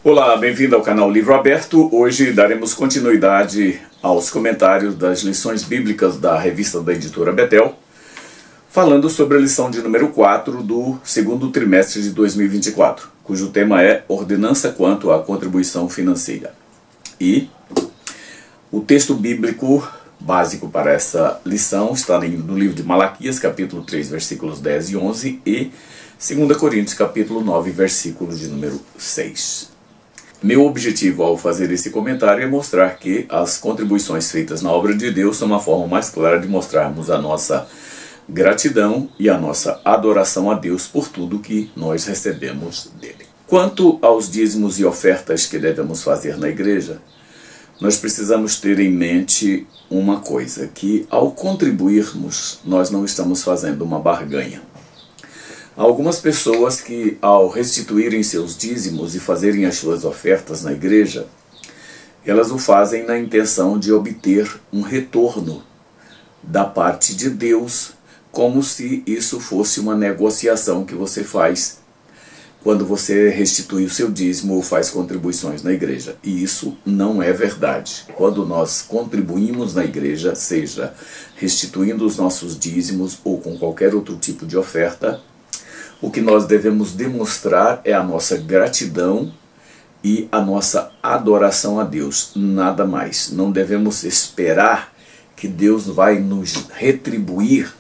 Olá, bem-vindo ao canal Livro Aberto. Hoje daremos continuidade aos comentários das lições bíblicas da revista da editora Betel, falando sobre a lição de número 4 do segundo trimestre de 2024, cujo tema é Ordenança quanto à contribuição financeira. E o texto bíblico básico para essa lição está no livro de Malaquias, capítulo 3, versículos 10 e 11, e 2 Coríntios, capítulo 9, versículo de número 6. Meu objetivo ao fazer esse comentário é mostrar que as contribuições feitas na obra de Deus são uma forma mais clara de mostrarmos a nossa gratidão e a nossa adoração a Deus por tudo que nós recebemos dele. Quanto aos dízimos e ofertas que devemos fazer na igreja, nós precisamos ter em mente uma coisa, que ao contribuirmos, nós não estamos fazendo uma barganha. Há algumas pessoas que, ao restituírem seus dízimos e fazerem as suas ofertas na igreja, elas o fazem na intenção de obter um retorno da parte de Deus, como se isso fosse uma negociação que você faz quando você restitui o seu dízimo ou faz contribuições na igreja. E isso não é verdade. Quando nós contribuímos na igreja, seja restituindo os nossos dízimos ou com qualquer outro tipo de oferta, o que nós devemos demonstrar é a nossa gratidão e a nossa adoração a Deus, nada mais. Não devemos esperar que Deus vai nos retribuir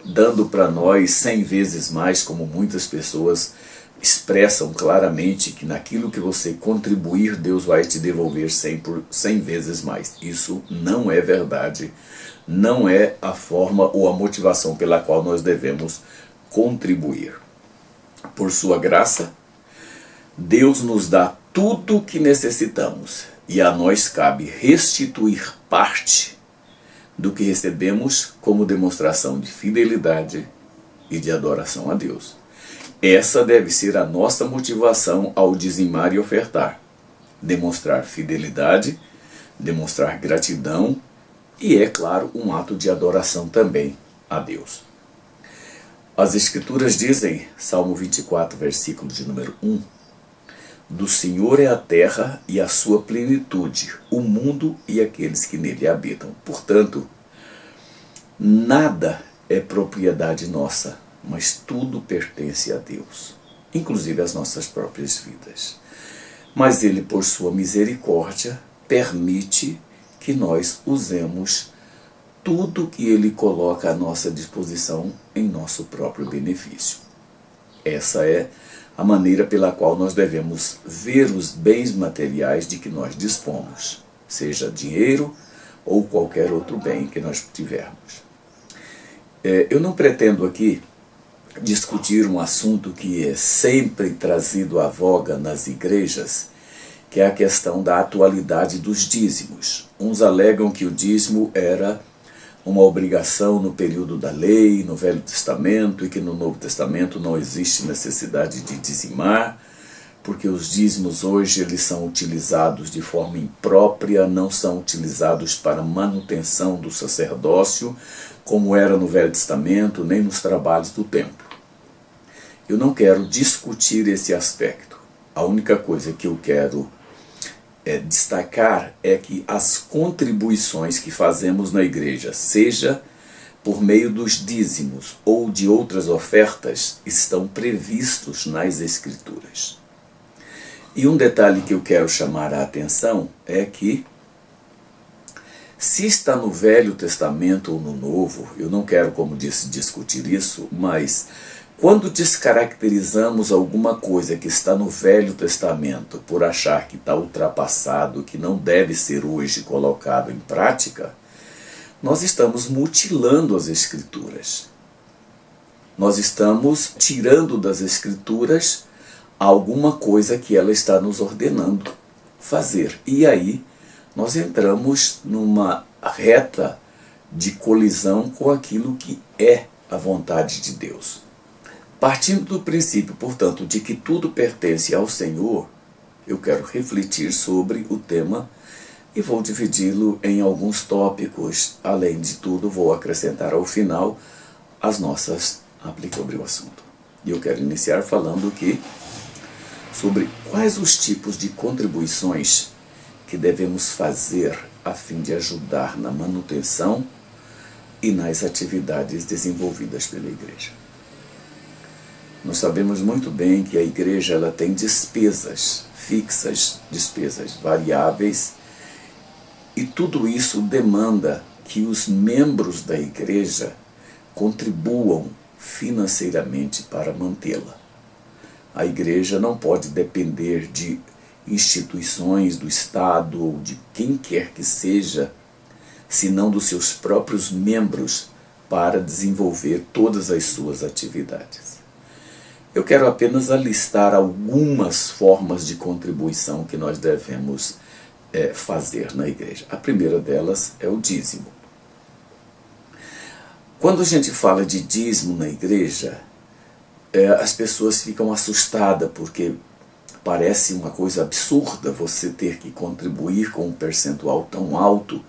dando para nós 100 vezes mais, como muitas pessoas expressam claramente que naquilo que você contribuir, Deus vai te devolver 100 vezes mais. Isso não é verdade, não é a forma ou a motivação pela qual nós devemos contribuir. Por sua graça, Deus nos dá tudo o que necessitamos e a nós cabe restituir parte do que recebemos como demonstração de fidelidade e de adoração a Deus. Essa deve ser a nossa motivação ao dizimar e ofertar. Demonstrar fidelidade, demonstrar gratidão e, é claro, um ato de adoração também a Deus. As Escrituras dizem, Salmo 24, versículo de número 1, do Senhor é a terra e a sua plenitude, o mundo e aqueles que nele habitam. Portanto, nada é propriedade nossa, mas tudo pertence a Deus, inclusive as nossas próprias vidas. Mas Ele, por sua misericórdia, permite que nós usemos tudo que Ele coloca à nossa disposição em nosso próprio benefício. Essa é a maneira pela qual nós devemos ver os bens materiais de que nós dispomos, seja dinheiro ou qualquer outro bem que nós tivermos. Eu não pretendo aqui discutir um assunto que é sempre trazido à voga nas igrejas, que é a questão da atualidade dos dízimos. Uns alegam que o dízimo era uma obrigação no período da lei, no Velho Testamento, e que no Novo Testamento não existe necessidade de dizimar, porque os dízimos hoje eles são utilizados de forma imprópria, não são utilizados para manutenção do sacerdócio, como era no Velho Testamento, nem nos trabalhos do templo. Eu não quero discutir esse aspecto. A única coisa que eu quero destacar é que as contribuições que fazemos na igreja, seja por meio dos dízimos ou de outras ofertas, estão previstos nas Escrituras. E um detalhe que eu quero chamar a atenção é que, se está no Velho Testamento ou no Novo, eu não quero, como disse, discutir isso, mas quando descaracterizamos alguma coisa que está no Velho Testamento por achar que está ultrapassado, que não deve ser hoje colocado em prática, nós estamos mutilando as Escrituras. Nós estamos tirando das Escrituras alguma coisa que ela está nos ordenando fazer. E aí nós entramos numa reta de colisão com aquilo que é a vontade de Deus. Partindo do princípio, portanto, de que tudo pertence ao Senhor, eu quero refletir sobre o tema e vou dividi-lo em alguns tópicos. Além de tudo, vou acrescentar ao final as nossas aplicações sobre o assunto. E eu quero iniciar falando que sobre quais os tipos de contribuições que devemos fazer a fim de ajudar na manutenção e nas atividades desenvolvidas pela igreja. Nós sabemos muito bem que a igreja ela tem despesas fixas, despesas variáveis, e tudo isso demanda que os membros da igreja contribuam financeiramente para mantê-la. A igreja não pode depender de instituições do Estado ou de quem quer que seja, senão dos seus próprios membros para desenvolver todas as suas atividades. Eu quero apenas alistar algumas formas de contribuição que nós devemos fazer na igreja. A primeira delas é o dízimo. Quando a gente fala de dízimo na igreja, as pessoas ficam assustadas, porque parece uma coisa absurda você ter que contribuir com um percentual tão alto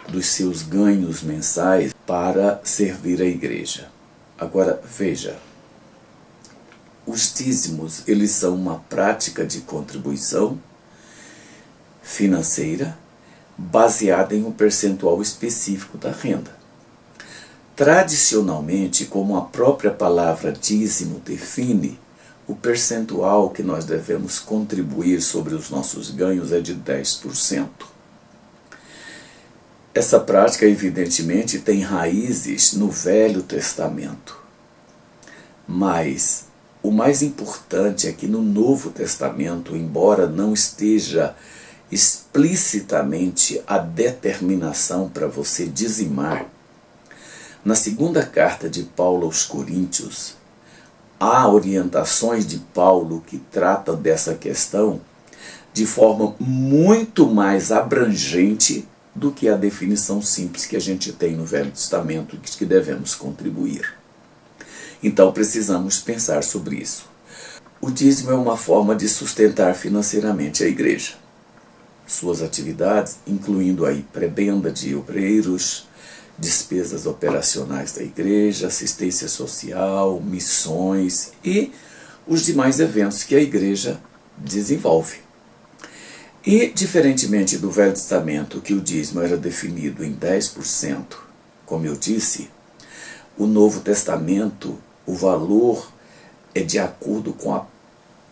dos seus ganhos mensais para servir a igreja. Agora, veja, os dízimos, eles são uma prática de contribuição financeira baseada em um percentual específico da renda. Tradicionalmente, como a própria palavra dízimo define, o percentual que nós devemos contribuir sobre os nossos ganhos é de 10%. Essa prática, evidentemente, tem raízes no Velho Testamento. Mas o mais importante é que no Novo Testamento, embora não esteja explicitamente a determinação para você dizimar, na segunda carta de Paulo aos Coríntios, há orientações de Paulo que tratam dessa questão de forma muito mais abrangente do que a definição simples que a gente tem no Velho Testamento de que devemos contribuir. Então precisamos pensar sobre isso. O dízimo é uma forma de sustentar financeiramente a igreja. Suas atividades, incluindo aí prebenda de obreiros, despesas operacionais da igreja, assistência social, missões e os demais eventos que a igreja desenvolve. E, diferentemente do Velho Testamento, que o dízimo era definido em 10%, como eu disse, o Novo Testamento, o valor é de acordo com a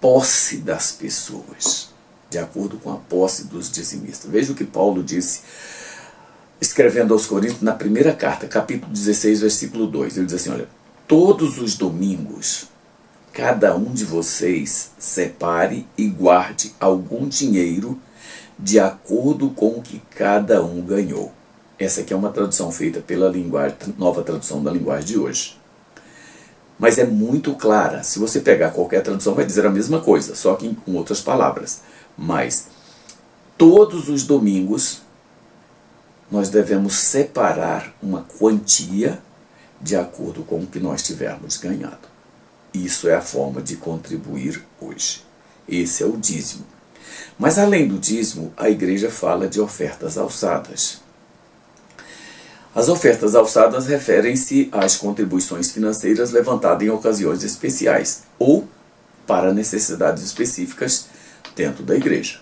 posse das pessoas, de acordo com a posse dos dizimistas. Veja o que Paulo disse, escrevendo aos Coríntios, na primeira carta, capítulo 16, versículo 2. Ele diz assim, olha, todos os domingos, cada um de vocês separe e guarde algum dinheiro de acordo com o que cada um ganhou. Essa aqui é uma tradução feita pela nova tradução da linguagem de hoje. Mas é muito clara. Se você pegar qualquer tradução, vai dizer a mesma coisa, só que com outras palavras. Mas todos os domingos nós devemos separar uma quantia de acordo com o que nós tivermos ganhado. Isso é a forma de contribuir hoje. Esse é o dízimo. Mas além do dízimo, a igreja fala de ofertas alçadas. As ofertas alçadas referem-se às contribuições financeiras levantadas em ocasiões especiais ou para necessidades específicas dentro da igreja.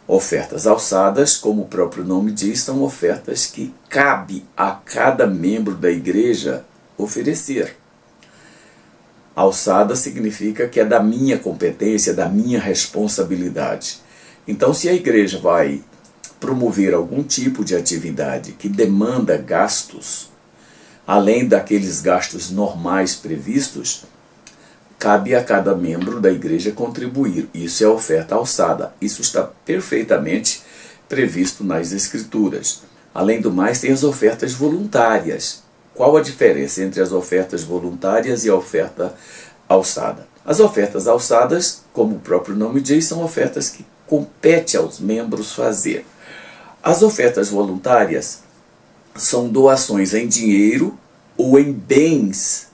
Ofertas alçadas, como o próprio nome diz, são ofertas que cabe a cada membro da igreja oferecer. Alçada significa que é da minha competência, da minha responsabilidade. Então, se a igreja vai promover algum tipo de atividade que demanda gastos, além daqueles gastos normais previstos, cabe a cada membro da igreja contribuir. Isso é a oferta alçada. Isso está perfeitamente previsto nas Escrituras. Além do mais, tem as ofertas voluntárias. Qual a diferença entre as ofertas voluntárias e a oferta alçada? As ofertas alçadas, como o próprio nome diz, são ofertas que compete aos membros fazer. As ofertas voluntárias são doações em dinheiro ou em bens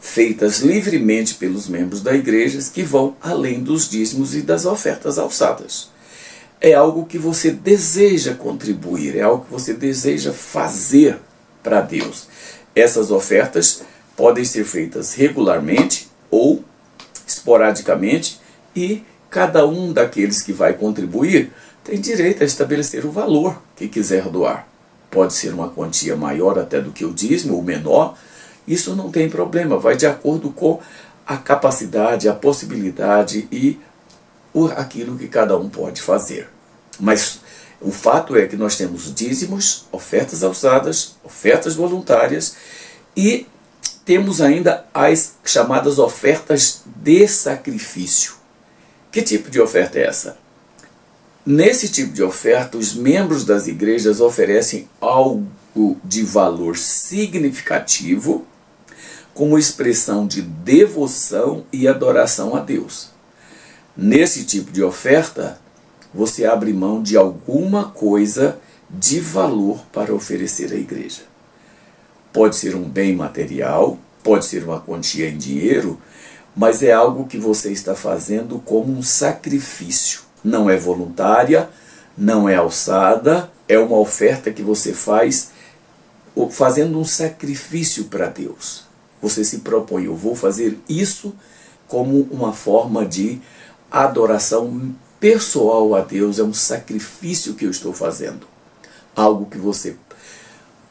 feitas livremente pelos membros da igreja que vão além dos dízimos e das ofertas alçadas. É algo que você deseja contribuir, é algo que você deseja fazer para Deus. Essas ofertas podem ser feitas regularmente ou esporadicamente e cada um daqueles que vai contribuir tem direito a estabelecer o valor que quiser doar. Pode ser uma quantia maior até do que o dízimo, ou menor, isso não tem problema, vai de acordo com a capacidade, a possibilidade e aquilo que cada um pode fazer. Mas o fato é que nós temos dízimos, ofertas alçadas, ofertas voluntárias e temos ainda as chamadas ofertas de sacrifício. Que tipo de oferta é essa? Nesse tipo de oferta, os membros das igrejas oferecem algo de valor significativo como expressão de devoção e adoração a Deus. Nesse tipo de oferta, você abre mão de alguma coisa de valor para oferecer à igreja. Pode ser um bem material, pode ser uma quantia em dinheiro, mas é algo que você está fazendo como um sacrifício. Não é voluntária, não é alçada, é uma oferta que você faz fazendo um sacrifício para Deus. Você se propõe, eu vou fazer isso como uma forma de adoração pessoal a Deus, é um sacrifício que eu estou fazendo. Algo que você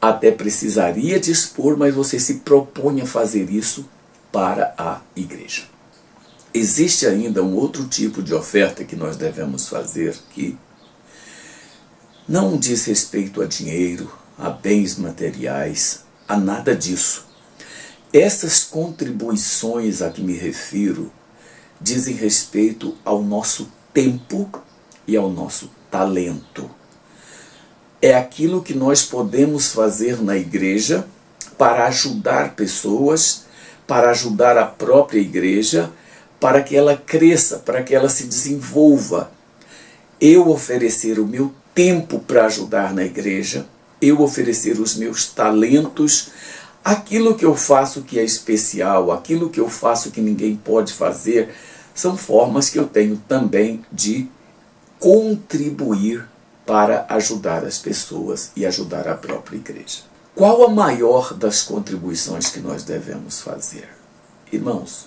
até precisaria dispor, mas você se propõe a fazer isso para a igreja. Existe ainda um outro tipo de oferta que nós devemos fazer que não diz respeito a dinheiro, a bens materiais, a nada disso. Essas contribuições a que me refiro dizem respeito ao nosso tempo e ao nosso talento. É aquilo que nós podemos fazer na igreja para ajudar pessoas, para ajudar a própria igreja, para que ela cresça, para que ela se desenvolva. Eu oferecer o meu tempo para ajudar na igreja, eu oferecer os meus talentos, aquilo que eu faço que é especial, aquilo que eu faço que ninguém pode fazer, são formas que eu tenho também de contribuir para ajudar as pessoas e ajudar a própria igreja. Qual a maior das contribuições que nós devemos fazer? Irmãos,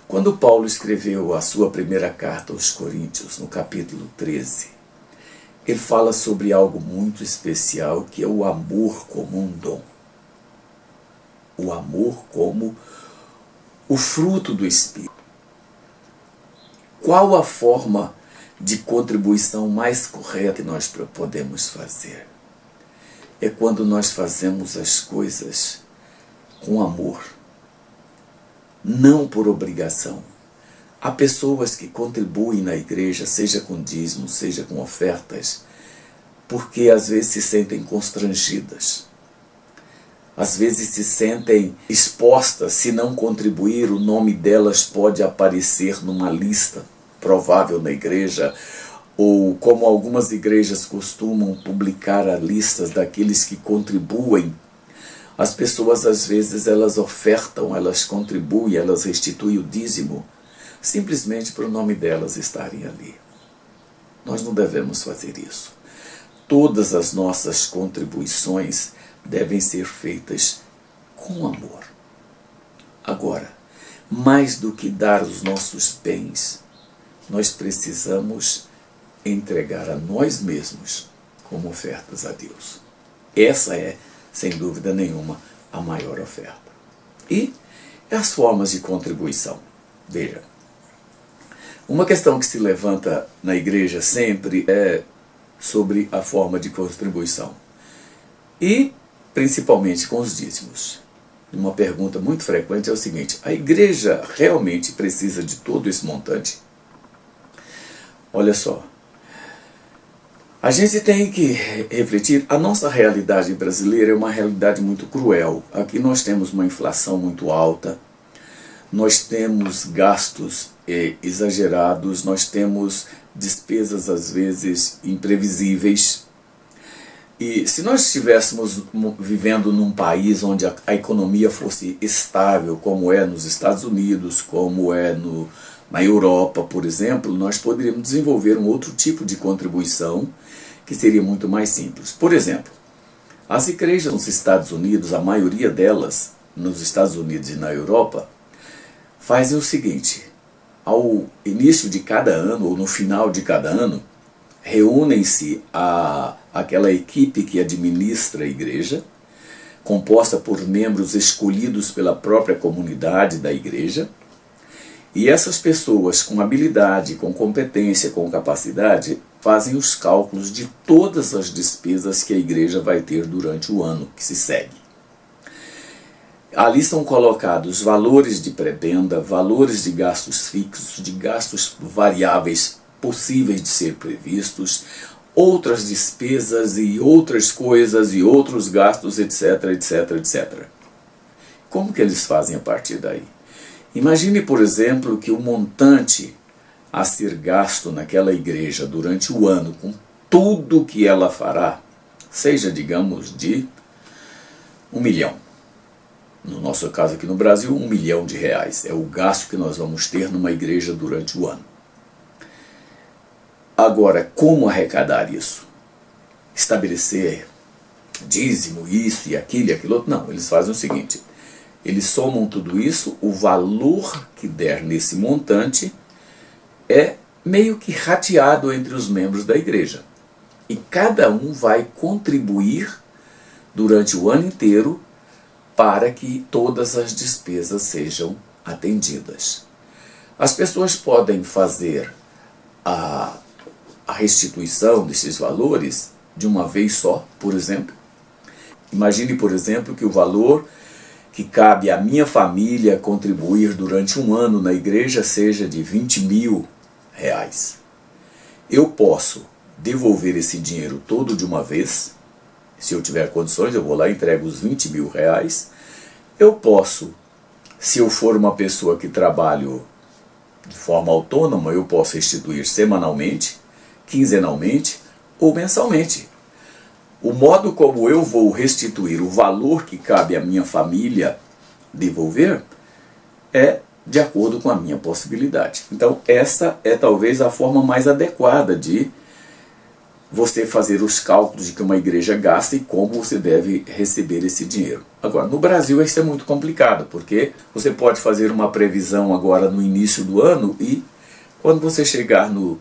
quando Paulo escreveu a sua primeira carta aos Coríntios, no capítulo 13, ele fala sobre algo muito especial, que é o amor como um dom. O amor como o fruto do Espírito. Qual a forma de contribuição mais correta que nós podemos fazer? É quando nós fazemos as coisas com amor, não por obrigação. Há pessoas que contribuem na igreja, seja com dízimo, seja com ofertas, porque às vezes se sentem constrangidas. Às vezes se sentem expostas, se não contribuir, o nome delas pode aparecer numa lista provável na igreja, ou como algumas igrejas costumam publicar as listas daqueles que contribuem. As pessoas às vezes elas ofertam, elas contribuem, elas restituem o dízimo, simplesmente para o nome delas estarem ali. Nós não devemos fazer isso. Todas as nossas contribuições devem ser feitas com amor. Agora, mais do que dar os nossos bens, nós precisamos entregar a nós mesmos como ofertas a Deus. Essa é, sem dúvida nenhuma, a maior oferta. E as formas de contribuição. Veja, uma questão que se levanta na igreja sempre é sobre a forma de contribuição. E principalmente com os dízimos. Uma pergunta muito frequente é o seguinte: a igreja realmente precisa de todo esse montante? Olha só, a gente tem que refletir, a nossa realidade brasileira é uma realidade muito cruel. Aqui nós temos uma inflação muito alta, nós temos gastos exagerados, nós temos despesas às vezes imprevisíveis. E se nós estivéssemos vivendo num país onde a economia fosse estável, como é nos Estados Unidos, como é na Europa, por exemplo, nós poderíamos desenvolver um outro tipo de contribuição que seria muito mais simples. Por exemplo, as igrejas nos Estados Unidos, a maioria delas nos Estados Unidos e na Europa, fazem o seguinte: ao início de cada ano, ou no final de cada ano, reúnem-se aquela equipe que administra a igreja, composta por membros escolhidos pela própria comunidade da igreja, e essas pessoas com habilidade, com competência, com capacidade, fazem os cálculos de todas as despesas que a igreja vai ter durante o ano que se segue. Ali são colocados valores de prebenda, valores de gastos fixos, de gastos variáveis possíveis de ser previstos, outras despesas e outras coisas e outros gastos, etc, etc, etc. Como que eles fazem a partir daí? Imagine, por exemplo, que o montante a ser gasto naquela igreja durante o ano, com tudo que ela fará, seja, digamos, de 1 milhão. No nosso caso aqui no Brasil, R$1 milhão. É o gasto que nós vamos ter numa igreja durante o ano. Agora, como arrecadar isso? Estabelecer dízimo, isso e aquilo outro? Não, eles fazem o seguinte: eles somam tudo isso, o valor que der nesse montante é meio que rateado entre os membros da igreja. E cada um vai contribuir durante o ano inteiro para que todas as despesas sejam atendidas. As pessoas podem fazer a restituição desses valores de uma vez só, por exemplo. Imagine, por exemplo, que o valor que cabe à minha família contribuir durante um ano na igreja seja de R$20 mil. Eu posso devolver esse dinheiro todo de uma vez. Se eu tiver condições, eu vou lá e entrego os R$20 mil. Eu posso, se eu for uma pessoa que trabalho de forma autônoma, eu posso restituir semanalmente, quinzenalmente ou mensalmente. O modo como eu vou restituir o valor que cabe à minha família devolver é de acordo com a minha possibilidade. Então, essa é talvez a forma mais adequada de você fazer os cálculos de que uma igreja gasta e como você deve receber esse dinheiro. Agora, no Brasil isso é muito complicado, porque você pode fazer uma previsão agora no início do ano e quando você chegar no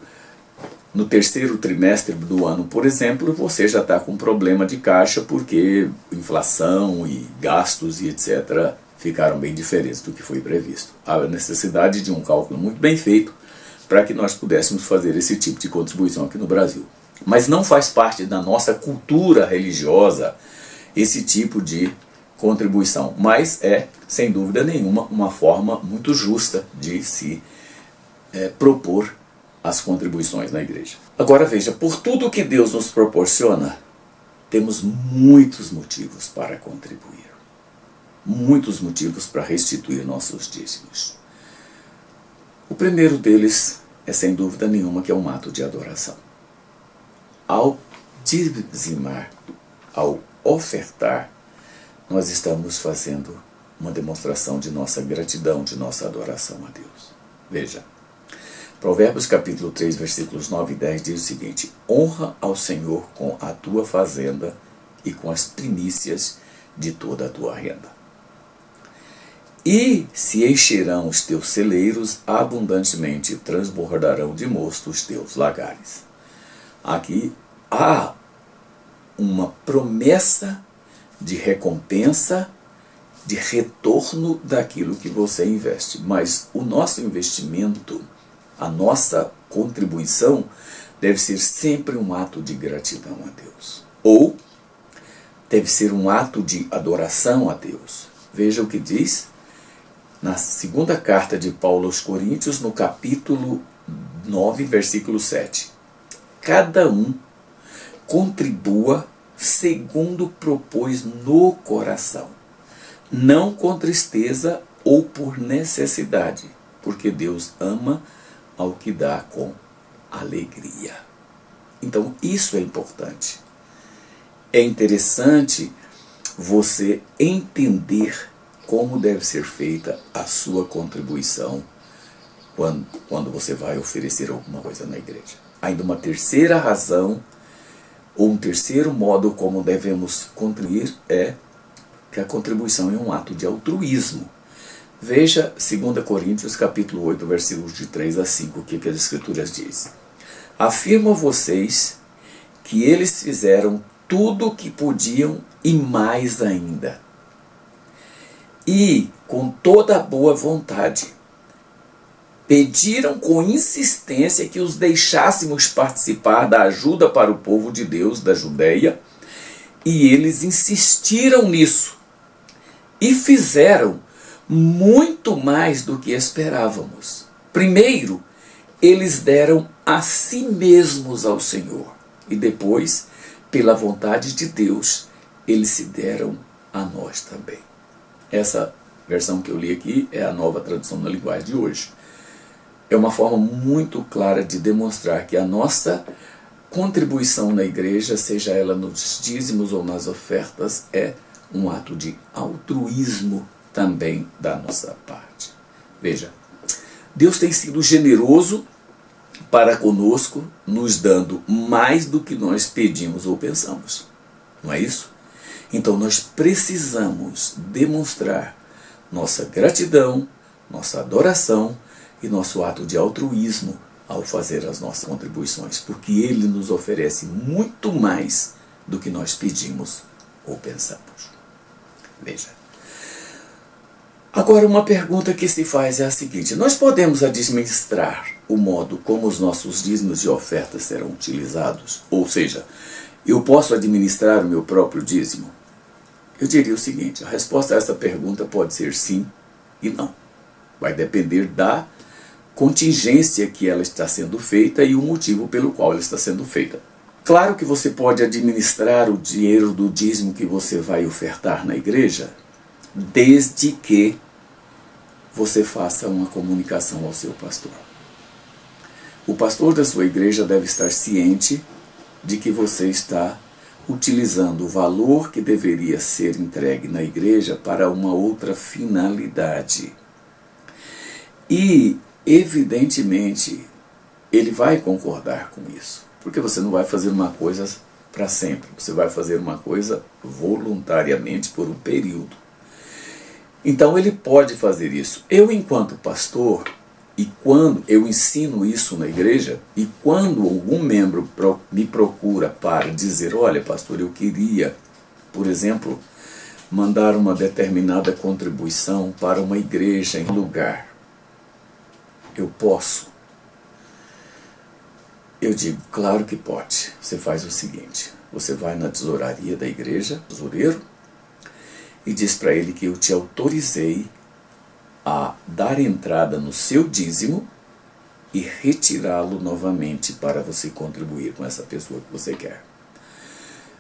terceiro trimestre do ano, por exemplo, você já está com problema de caixa porque inflação e gastos e etc. ficaram bem diferentes do que foi previsto. Há necessidade de um cálculo muito bem feito para que nós pudéssemos fazer esse tipo de contribuição aqui no Brasil. Mas não faz parte da nossa cultura religiosa esse tipo de contribuição, mas é, sem dúvida nenhuma, uma forma muito justa de se propor as contribuições na igreja. Agora veja, por tudo que Deus nos proporciona, temos muitos motivos para contribuir. Muitos motivos para restituir nossos dízimos. O primeiro deles é, sem dúvida nenhuma, que é um ato de adoração. Ao dizimar, ao ofertar, nós estamos fazendo uma demonstração de nossa gratidão, de nossa adoração a Deus. Veja, Provérbios capítulo 3, versículos 9 e 10 diz o seguinte: honra ao Senhor com a tua fazenda e com as primícias de toda a tua renda. E se encherão os teus celeiros abundantemente, transbordarão de mosto os teus lagares. Aqui há uma promessa de recompensa, de retorno daquilo que você investe. Mas o nosso investimento, a nossa contribuição, deve ser sempre um ato de gratidão a Deus. Ou deve ser um ato de adoração a Deus. Veja o que diz na segunda carta de Paulo aos Coríntios, no capítulo 9, versículo 7. Cada um contribua segundo propôs no coração, não com tristeza ou por necessidade, porque Deus ama ao que dá com alegria. Então isso é importante. É interessante você entender como deve ser feita a sua contribuição quando você vai oferecer alguma coisa na igreja. Ainda uma terceira razão, ou um terceiro modo como devemos contribuir é que a contribuição é um ato de altruísmo. Veja 2 Coríntios capítulo 8, versículos de 3 a 5, o que as Escrituras dizem. Afirmo a vocês que eles fizeram tudo o que podiam e mais ainda. E, com toda a boa vontade, pediram com insistência que os deixássemos participar da ajuda para o povo de Deus da Judéia, e eles insistiram nisso e fizeram muito mais do que esperávamos. Primeiro, eles deram a si mesmos ao Senhor, e depois, pela vontade de Deus, eles se deram a nós também. Essa versão que eu li aqui é a Nova Tradução na Linguagem de hoje. É uma forma muito clara de demonstrar que a nossa contribuição na igreja, seja ela nos dízimos ou nas ofertas, é um ato de altruísmo também da nossa parte. Veja, Deus tem sido generoso para conosco, nos dando mais do que nós pedimos ou pensamos. Não é isso? Então nós precisamos demonstrar nossa gratidão, nossa adoração e nosso ato de altruísmo ao fazer as nossas contribuições, porque Ele nos oferece muito mais do que nós pedimos ou pensamos. Veja. Agora, uma pergunta que se faz é a seguinte: nós podemos administrar o modo como os nossos dízimos e ofertas serão utilizados? Ou seja, eu posso administrar o meu próprio dízimo? Eu diria o seguinte: a resposta a essa pergunta pode ser sim e não. Vai depender da contingência que ela está sendo feita e o motivo pelo qual ela está sendo feita. Claro que você pode administrar o dinheiro do dízimo que você vai ofertar na igreja, desde que você faça uma comunicação ao seu pastor. O pastor da sua igreja deve estar ciente de que você está utilizando o valor que deveria ser entregue na igreja para uma outra finalidade. E, evidentemente, ele vai concordar com isso, porque você não vai fazer uma coisa para sempre, você vai fazer uma coisa voluntariamente por um período. Então ele pode fazer isso. Eu, enquanto pastor, e quando eu ensino isso na igreja, e quando algum membro me procura para dizer: olha, pastor, eu queria, por exemplo, mandar uma determinada contribuição para uma igreja em lugar, eu posso? Eu digo: claro que pode. Você faz o seguinte: você vai na tesouraria da igreja, tesoureiro, e diz para ele que eu te autorizei a dar entrada no seu dízimo e retirá-lo novamente para você contribuir com essa pessoa que você quer.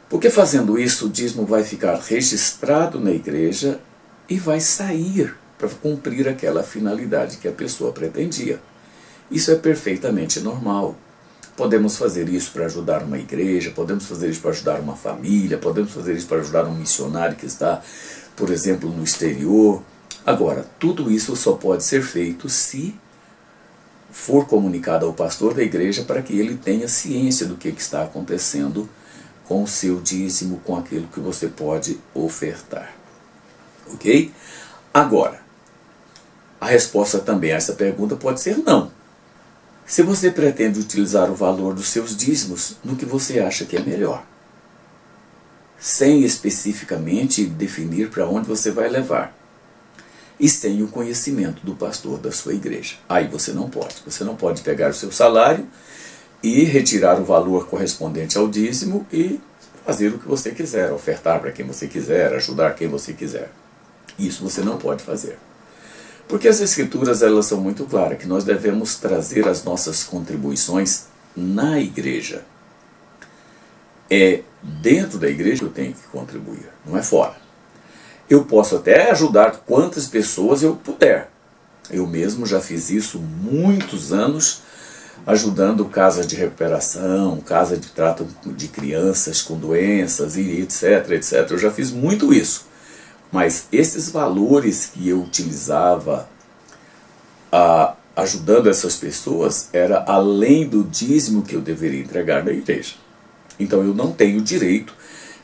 Porque fazendo isso, o dízimo vai ficar registrado na igreja e vai sair para cumprir aquela finalidade que a pessoa pretendia. Isso é perfeitamente normal. Podemos fazer isso para ajudar uma igreja, podemos fazer isso para ajudar uma família, podemos fazer isso para ajudar um missionário que está, por exemplo, no exterior. Agora, tudo isso só pode ser feito se for comunicado ao pastor da igreja para que ele tenha ciência do que está acontecendo com o seu dízimo, com aquilo que você pode ofertar. Ok? Agora, a resposta também a essa pergunta pode ser não. Se você pretende utilizar o valor dos seus dízimos no que você acha que é melhor, sem especificamente definir para onde você vai levar, e sem o conhecimento do pastor da sua igreja, aí você não pode. Você não pode pegar o seu salário e retirar o valor correspondente ao dízimo e fazer o que você quiser, ofertar para quem você quiser, ajudar quem você quiser. Isso você não pode fazer. Porque as Escrituras, elas são muito claras, que nós devemos trazer as nossas contribuições na igreja. É dentro da igreja que eu tenho que contribuir, não é fora. Eu posso até ajudar quantas pessoas eu puder. Eu mesmo já fiz isso muitos anos, ajudando casas de recuperação, casa de trato de crianças com doenças e etc, etc. Eu já fiz muito isso. Mas esses valores que eu utilizava ajudando essas pessoas era além do dízimo que eu deveria entregar na igreja. Então eu não tenho direito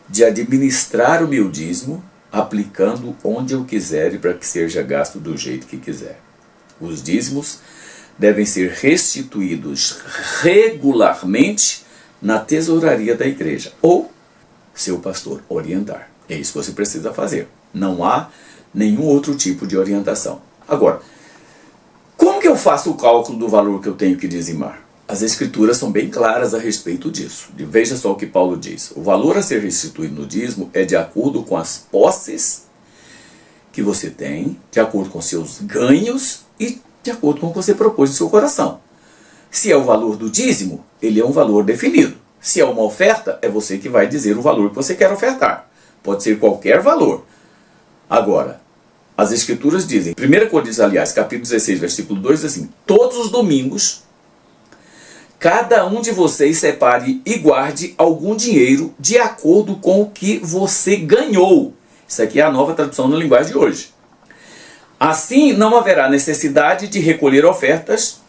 de administrar o meu dízimo aplicando onde eu quiser e para que seja gasto do jeito que quiser. Os dízimos devem ser restituídos regularmente na tesouraria da igreja, ou seu pastor orientar. É isso que você precisa fazer. Não há nenhum outro tipo de orientação. Agora, como que eu faço o cálculo do valor que eu tenho que dizimar? As escrituras são bem claras a respeito disso. Veja só o que Paulo diz. O valor a ser restituído no dízimo é de acordo com as posses que você tem, de acordo com seus ganhos e de acordo com o que você propôs no seu coração. Se é o valor do dízimo, ele é um valor definido. Se é uma oferta, é você que vai dizer o valor que você quer ofertar. Pode ser qualquer valor. Agora, as escrituras dizem, 1 Coríntios, aliás, capítulo 16, versículo 2, assim: todos os domingos, cada um de vocês separe e guarde algum dinheiro de acordo com o que você ganhou. Isso aqui é a nova tradução na linguagem de hoje. Assim não haverá necessidade de recolher ofertas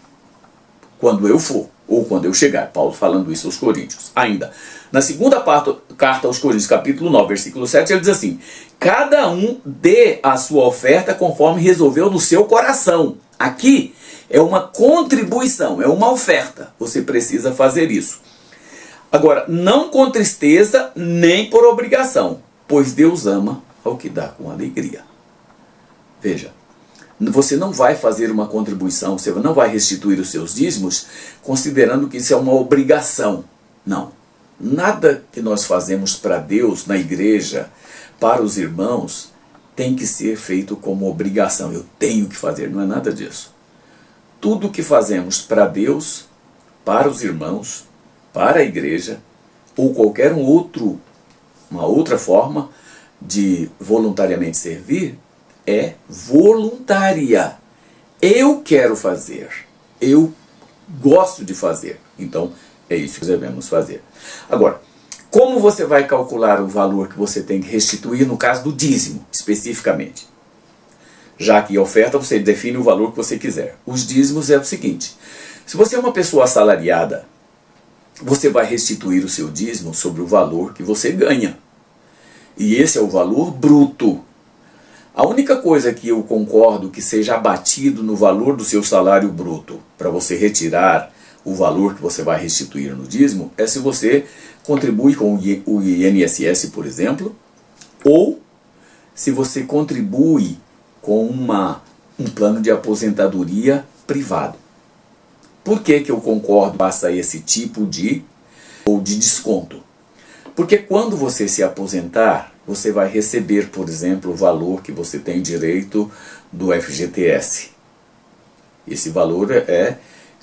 quando eu for, ou quando eu chegar. Paulo falando isso aos Coríntios. Ainda, na segunda carta aos Coríntios, capítulo 9, versículo 7, ele diz assim: cada um dê a sua oferta conforme resolveu no seu coração. Aqui é uma contribuição, é uma oferta. Você precisa fazer isso. Agora, não com tristeza nem por obrigação, pois Deus ama ao que dá com alegria. Veja, você não vai fazer uma contribuição, você não vai restituir os seus dízimos considerando que isso é uma obrigação. Não. Nada que nós fazemos para Deus, na igreja, para os irmãos, tem que ser feito como obrigação. Eu tenho que fazer, não é nada disso. Tudo que fazemos para Deus, para os irmãos, para a igreja, ou qualquer uma outra forma de voluntariamente servir, é voluntária. Eu quero fazer. Eu gosto de fazer. Então, é isso que devemos fazer. Agora, como você vai calcular o valor que você tem que restituir no caso do dízimo, especificamente? Já que a oferta você define o valor que você quiser. Os dízimos é o seguinte: se você é uma pessoa assalariada, você vai restituir o seu dízimo sobre o valor que você ganha. E esse é o valor bruto. A única coisa que eu concordo que seja abatido no valor do seu salário bruto, para você retirar o valor que você vai restituir no dízimo, é se você contribui com o INSS, por exemplo, ou se você contribui com um plano de aposentadoria privado. Por que eu concordo passa esse tipo de desconto? Porque quando você se aposentar, você vai receber, por exemplo, o valor que você tem direito do FGTS. Esse valor é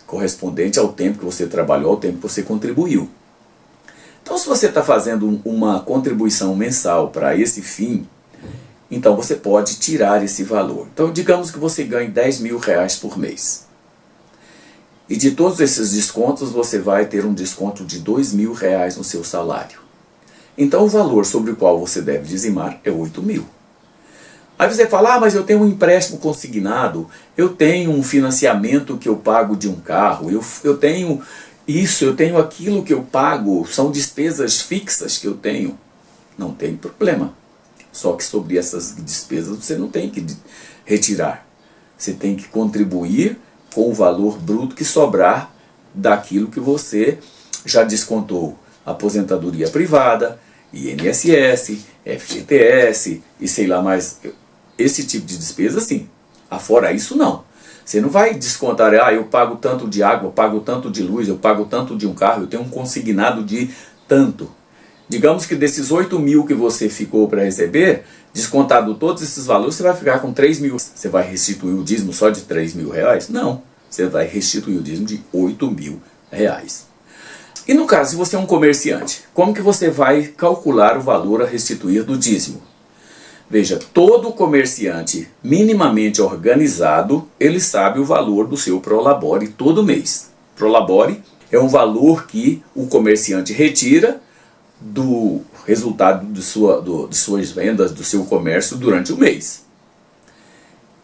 correspondente ao tempo que você trabalhou, ao tempo que você contribuiu. Então, se você está fazendo uma contribuição mensal para esse fim, então você pode tirar esse valor. Então, digamos que você ganhe R$10.000 por mês. E de todos esses descontos, você vai ter um desconto de R$2.000 no seu salário. Então o valor sobre o qual você deve dizimar é 8.000. Aí você fala, mas eu tenho um empréstimo consignado, eu tenho um financiamento que eu pago de um carro, eu tenho isso, eu tenho aquilo que eu pago, são despesas fixas que eu tenho. Não tem problema. Só que sobre essas despesas você não tem que retirar. Você tem que contribuir com o valor bruto que sobrar daquilo que você já descontou. Aposentadoria privada, INSS, FGTS e sei lá mais, esse tipo de despesa sim. Afora isso não. Você não vai descontar, eu pago tanto de água, eu pago tanto de luz, eu pago tanto de um carro, eu tenho um consignado de tanto. Digamos que desses 8.000 que você ficou para receber, descontado todos esses valores, você vai ficar com 3.000. Você vai restituir o dízimo só de R$3.000? Não. Você vai restituir o dízimo de R$8.000. E no caso, se você é um comerciante, como que você vai calcular o valor a restituir do dízimo? Veja, todo comerciante minimamente organizado, ele sabe o valor do seu prolabore todo mês. Prolabore é um valor que o comerciante retira do resultado de suas vendas, do seu comércio durante o mês.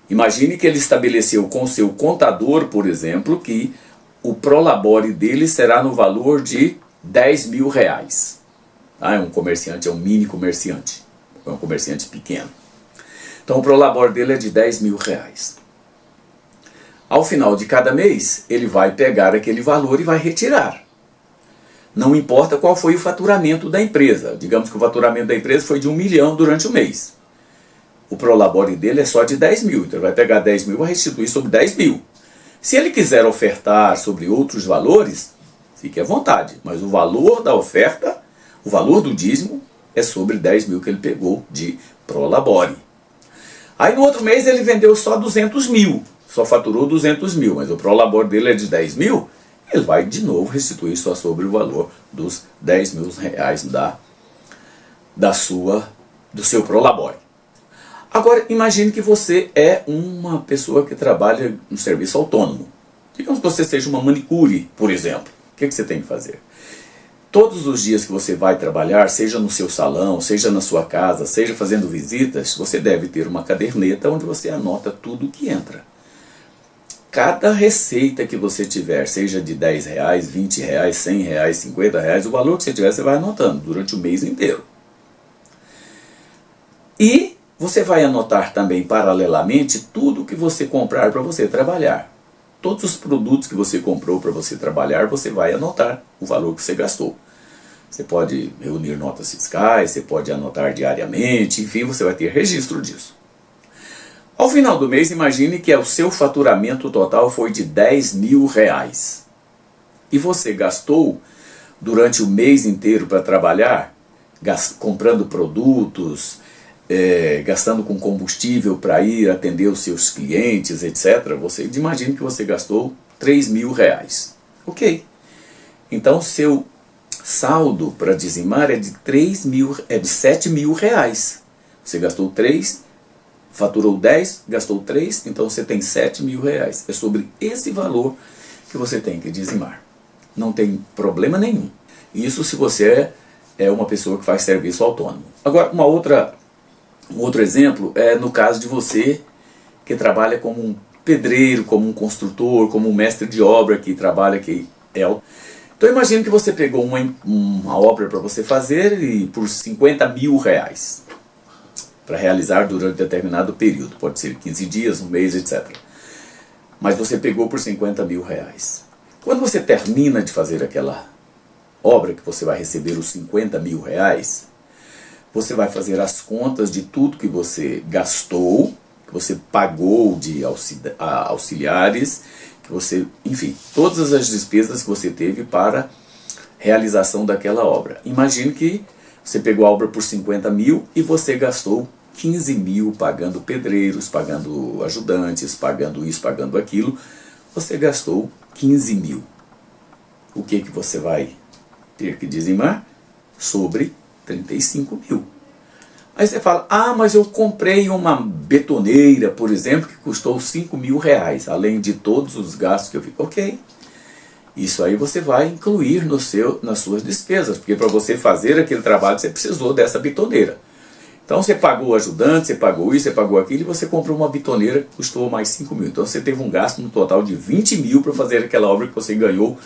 Imagine que ele estabeleceu com o seu contador, por exemplo, que o prolabore dele será no valor de R$10.000. É um comerciante, é um mini comerciante. um comerciante pequeno. Então o prolabore dele é de R$10.000. Ao final de cada mês, ele vai pegar aquele valor e vai retirar. Não importa qual foi o faturamento da empresa. Digamos que o faturamento da empresa foi de 1 milhão durante o mês. O prolabore dele é só de 10 mil. Então ele vai pegar 10 mil e vai restituir sobre 10 mil. Se ele quiser ofertar sobre outros valores, fique à vontade. Mas o valor da oferta, o valor do dízimo, é sobre 10 mil que ele pegou de prolabore. Aí no outro mês ele vendeu só 200 mil. Só faturou 200 mil, mas o prolabore dele é de 10 mil. Ele vai de novo restituir só sobre o valor dos 10 mil reais do seu prolabore. Agora, imagine que você é uma pessoa que trabalha no serviço autônomo. Digamos que você seja uma manicure, por exemplo. O que você tem que fazer? Todos os dias que você vai trabalhar, seja no seu salão, seja na sua casa, seja fazendo visitas, você deve ter uma caderneta onde você anota tudo que entra. Cada receita que você tiver, seja de 10 reais, 20 reais, 100 reais, 50 reais, o valor que você tiver, você vai anotando durante o mês inteiro. E você vai anotar também, paralelamente, tudo que você comprar para você trabalhar. Todos os produtos que você comprou para você trabalhar, você vai anotar o valor que você gastou. Você pode reunir notas fiscais, você pode anotar diariamente, enfim, você vai ter registro disso. Ao final do mês, imagine que o seu faturamento total foi de 10 mil reais. E você gastou, durante o mês inteiro para trabalhar, comprando produtos, gastando com combustível para ir atender os seus clientes, etc. Imagine que você gastou 3 mil reais. Ok. Então, seu saldo para dizimar é de 7 mil reais. Você gastou 3, faturou 10, gastou 3, então você tem 7 mil reais. É sobre esse valor que você tem que dizimar. Não tem problema nenhum. Isso se você é uma pessoa que faz serviço autônomo. Agora, um outro exemplo é no caso de você que trabalha como um pedreiro, como um construtor, como um mestre de obra que trabalha aqui. Então imagine que você pegou uma obra para você fazer e por 50 mil reais para realizar durante determinado período. Pode ser 15 dias, um mês, etc. Mas você pegou por 50 mil reais. Quando você termina de fazer aquela obra que você vai receber os 50 mil reais, você vai fazer as contas de tudo que você gastou, que você pagou de auxiliares, que você, enfim, todas as despesas que você teve para realização daquela obra. Imagine que você pegou a obra por 50 mil e você gastou 15 mil pagando pedreiros, pagando ajudantes, pagando isso, pagando aquilo. Você gastou 15 mil. O que você vai ter que dizimar? Sobre 35 mil. Aí você fala, mas eu comprei uma betoneira, por exemplo, que custou 5 mil reais, além de todos os gastos que eu fiz. Ok, isso aí você vai incluir nas suas despesas, porque para você fazer aquele trabalho você precisou dessa betoneira. Então você pagou o ajudante, você pagou isso, você pagou aquilo, e você comprou uma betoneira que custou mais 5 mil. Então você teve um gasto no total de 20 mil para fazer aquela obra que você ganhou,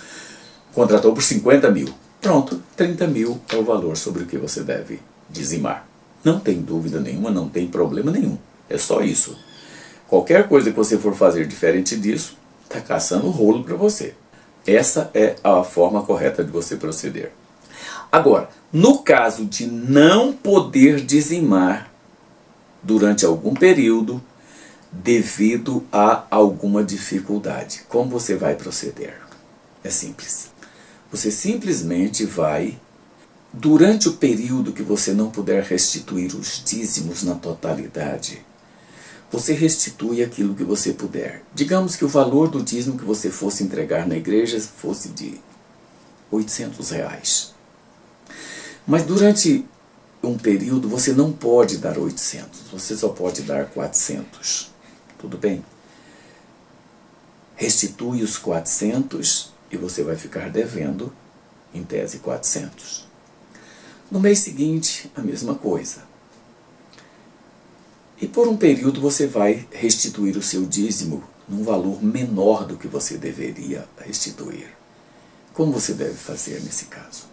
contratou por 50 mil. Pronto, 30 mil é o valor sobre o que você deve dizimar. Não tem dúvida nenhuma, não tem problema nenhum. É só isso. Qualquer coisa que você for fazer diferente disso, está caçando rolo para você. Essa é a forma correta de você proceder. Agora, no caso de não poder dizimar durante algum período, devido a alguma dificuldade, como você vai proceder? É simples. Você simplesmente vai, durante o período que você não puder restituir os dízimos na totalidade, você restitui aquilo que você puder. Digamos que o valor do dízimo que você fosse entregar na igreja fosse de 800 reais. Mas durante um período você não pode dar 800, você só pode dar 400. Tudo bem? Restitui os 400 e você vai ficar devendo, em tese, 400. No mês seguinte, a mesma coisa. E por um período você vai restituir o seu dízimo num valor menor do que você deveria restituir. Como você deve fazer nesse caso?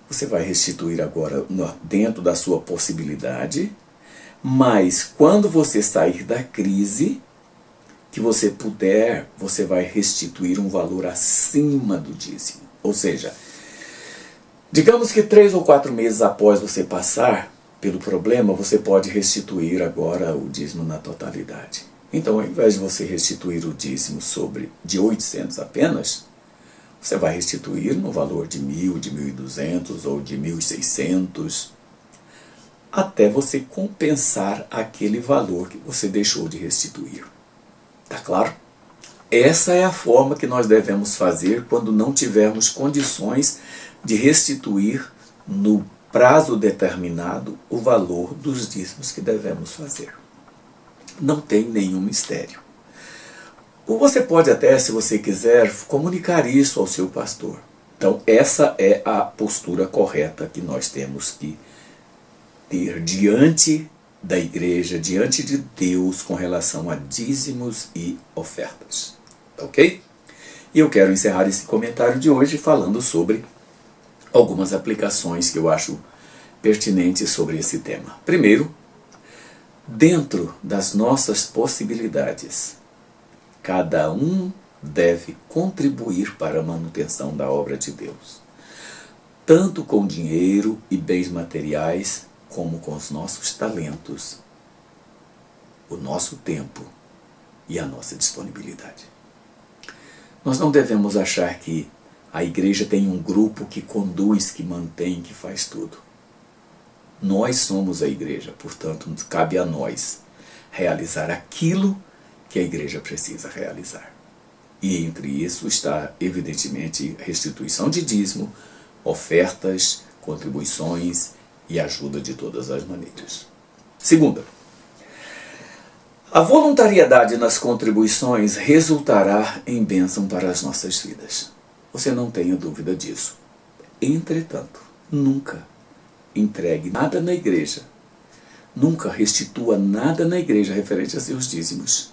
Você vai restituir agora dentro da sua possibilidade, mas quando você sair da crise, que você puder, você vai restituir um valor acima do dízimo. Ou seja, digamos que 3 ou 4 meses após você passar pelo problema, você pode restituir agora o dízimo na totalidade. Então, ao invés de você restituir o dízimo de 800 apenas, você vai restituir no valor de 1.000, de 1.200 ou de 1.600, até você compensar aquele valor que você deixou de restituir. Tá claro? Essa é a forma que nós devemos fazer quando não tivermos condições de restituir no prazo determinado o valor dos dízimos que devemos fazer. Não tem nenhum mistério. Ou você pode até, se você quiser, comunicar isso ao seu pastor. Então, essa é a postura correta que nós temos que ter diante da igreja, diante de Deus, com relação a dízimos e ofertas. Ok? E eu quero encerrar esse comentário de hoje falando sobre algumas aplicações que eu acho pertinentes sobre esse tema. Primeiro, dentro das nossas possibilidades, cada um deve contribuir para a manutenção da obra de Deus, tanto com dinheiro e bens materiais, como com os nossos talentos, o nosso tempo e a nossa disponibilidade. Nós não devemos achar que a igreja tem um grupo que conduz, que mantém, que faz tudo. Nós somos a igreja, portanto, cabe a nós realizar aquilo que a igreja precisa realizar. E entre isso está, evidentemente, restituição de dízimo, ofertas, contribuições e ajuda de todas as maneiras. Segunda, a voluntariedade nas contribuições resultará em bênção para as nossas vidas. Você não tenha dúvida disso. Entretanto, nunca entregue nada na igreja, nunca restitua nada na igreja referente a seus dízimos,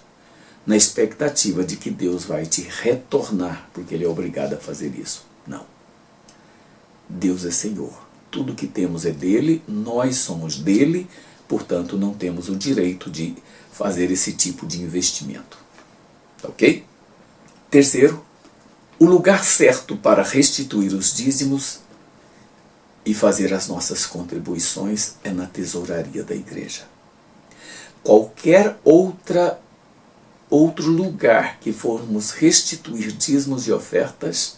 na expectativa de que Deus vai te retornar, porque Ele é obrigado a fazer isso. Não. Deus é Senhor. Tudo que temos é dele, nós somos dele, portanto não temos o direito de fazer esse tipo de investimento. Ok? Terceiro, o lugar certo para restituir os dízimos e fazer as nossas contribuições é na tesouraria da igreja. Qualquer outro lugar que formos restituir dízimos e ofertas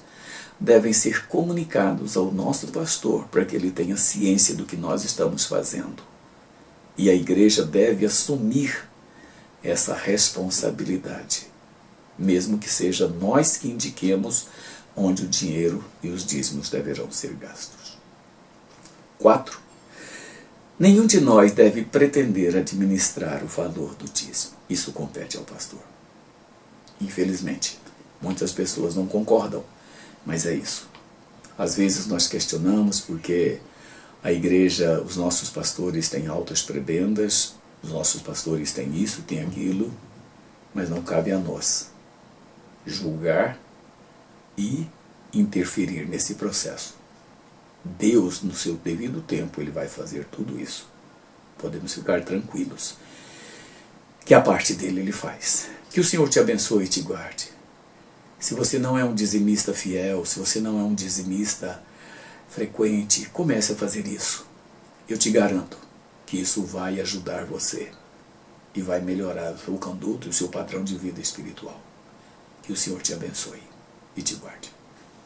devem ser comunicados ao nosso pastor para que ele tenha ciência do que nós estamos fazendo. E a igreja deve assumir essa responsabilidade, mesmo que seja nós que indiquemos onde o dinheiro e os dízimos deverão ser gastos. 4. Nenhum de nós deve pretender administrar o valor do dízimo. Isso compete ao pastor. Infelizmente, muitas pessoas não concordam, mas é isso. Às vezes nós questionamos porque a igreja, os nossos pastores têm altas prebendas, os nossos pastores têm isso, têm aquilo, mas não cabe a nós julgar e interferir nesse processo. Deus, no seu devido tempo, Ele vai fazer tudo isso. Podemos ficar tranquilos que a parte dele Ele faz. Que o Senhor te abençoe e te guarde. Se você não é um dizimista fiel, se você não é um dizimista frequente, comece a fazer isso. Eu te garanto que isso vai ajudar você e vai melhorar o seu conduto e o seu padrão de vida espiritual. Que o Senhor te abençoe e te guarde.